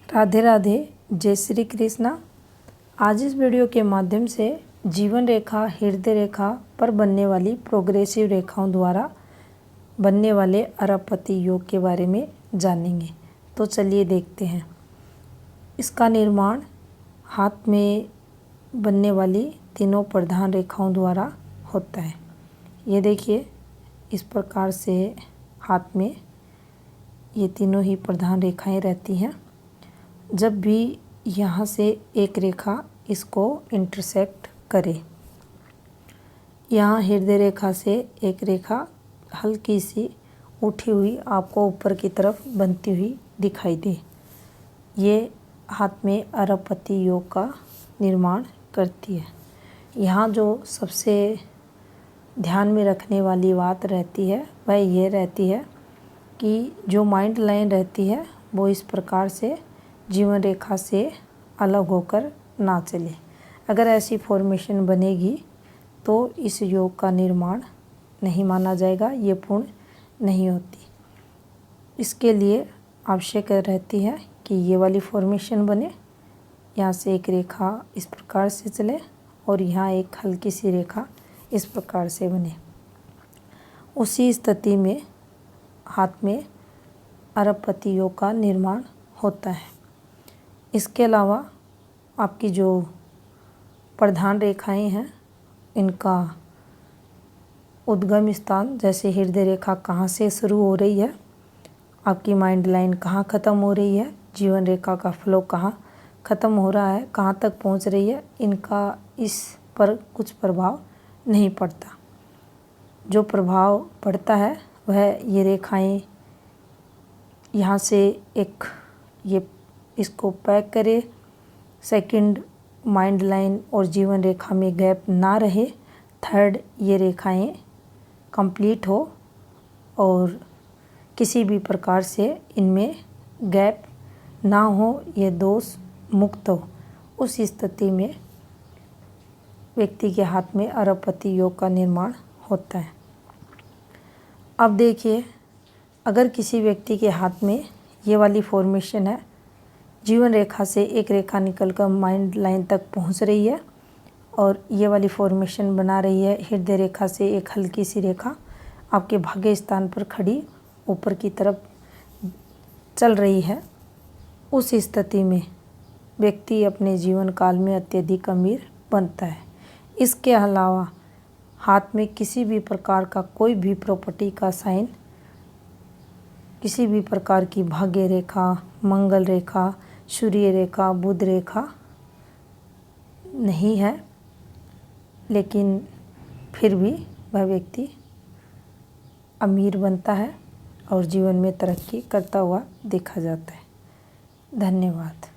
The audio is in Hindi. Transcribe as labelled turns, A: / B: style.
A: राधे राधे, जय श्री कृष्णा। आज इस वीडियो के माध्यम से जीवन रेखा, हृदय रेखा पर बनने वाली प्रोग्रेसिव रेखाओं द्वारा बनने वाले अरबपति योग के बारे में जानेंगे। तो चलिए देखते हैं। इसका निर्माण हाथ में बनने वाली तीनों प्रधान रेखाओं द्वारा होता है। ये देखिए, इस प्रकार से हाथ में ये तीनों ही प्रधान रेखाएं रहती हैं। जब भी यहाँ से एक रेखा इसको इंटरसेक्ट करे, यहाँ हृदय रेखा से एक रेखा हल्की सी उठी हुई आपको ऊपर की तरफ बनती हुई दिखाई दे, ये हाथ में अरबपति योग का निर्माण करती है। यहाँ जो सबसे ध्यान में रखने वाली बात रहती है वह ये रहती है कि जो माइंड लाइन रहती है वो इस प्रकार से जीवन रेखा से अलग होकर ना चले। अगर ऐसी फॉर्मेशन बनेगी तो इस योग का निर्माण नहीं माना जाएगा, ये पूर्ण नहीं होती। इसके लिए आवश्यक रहती है कि ये वाली फॉर्मेशन बने, यहाँ से एक रेखा इस प्रकार से चले और यहाँ एक हल्की सी रेखा इस प्रकार से बने। उसी स्थिति में हाथ में अरबपति योग का निर्माण होता है। इसके अलावा आपकी जो प्रधान रेखाएं हैं, इनका उद्गम स्थान, जैसे हृदय रेखा कहाँ से शुरू हो रही है, आपकी माइंड लाइन कहाँ ख़त्म हो रही है, जीवन रेखा का फ्लो कहाँ ख़त्म हो रहा है, कहाँ तक पहुँच रही है, इनका इस पर कुछ प्रभाव नहीं पड़ता। जो प्रभाव पड़ता है वह ये रेखाएं यहाँ से एक ये इसको पैक करे, सेकंड माइंड लाइन और जीवन रेखा में गैप ना रहे, थर्ड ये रेखाएं कंप्लीट हो और किसी भी प्रकार से इनमें गैप ना हो, ये दोष मुक्त हो। उस स्थिति में व्यक्ति के हाथ में अरबपति योग का निर्माण होता है। अब देखिए, अगर किसी व्यक्ति के हाथ में ये वाली फॉर्मेशन है, जीवन रेखा से एक रेखा निकलकर माइंड लाइन तक पहुंच रही है और ये वाली फॉर्मेशन बना रही है, हृदय रेखा से एक हल्की सी रेखा आपके भाग्य स्थान पर खड़ी ऊपर की तरफ चल रही है, उस स्थिति में व्यक्ति अपने जीवन काल में अत्यधिक अमीर बनता है। इसके अलावा हाथ में किसी भी प्रकार का कोई भी प्रॉपर्टी का साइन, किसी भी प्रकार की भाग्य रेखा, मंगल रेखा, सूर्य रेखा, बुध रेखा नहीं है, लेकिन फिर भी वह व्यक्ति अमीर बनता है और जीवन में तरक्की करता हुआ देखा जाता है। धन्यवाद।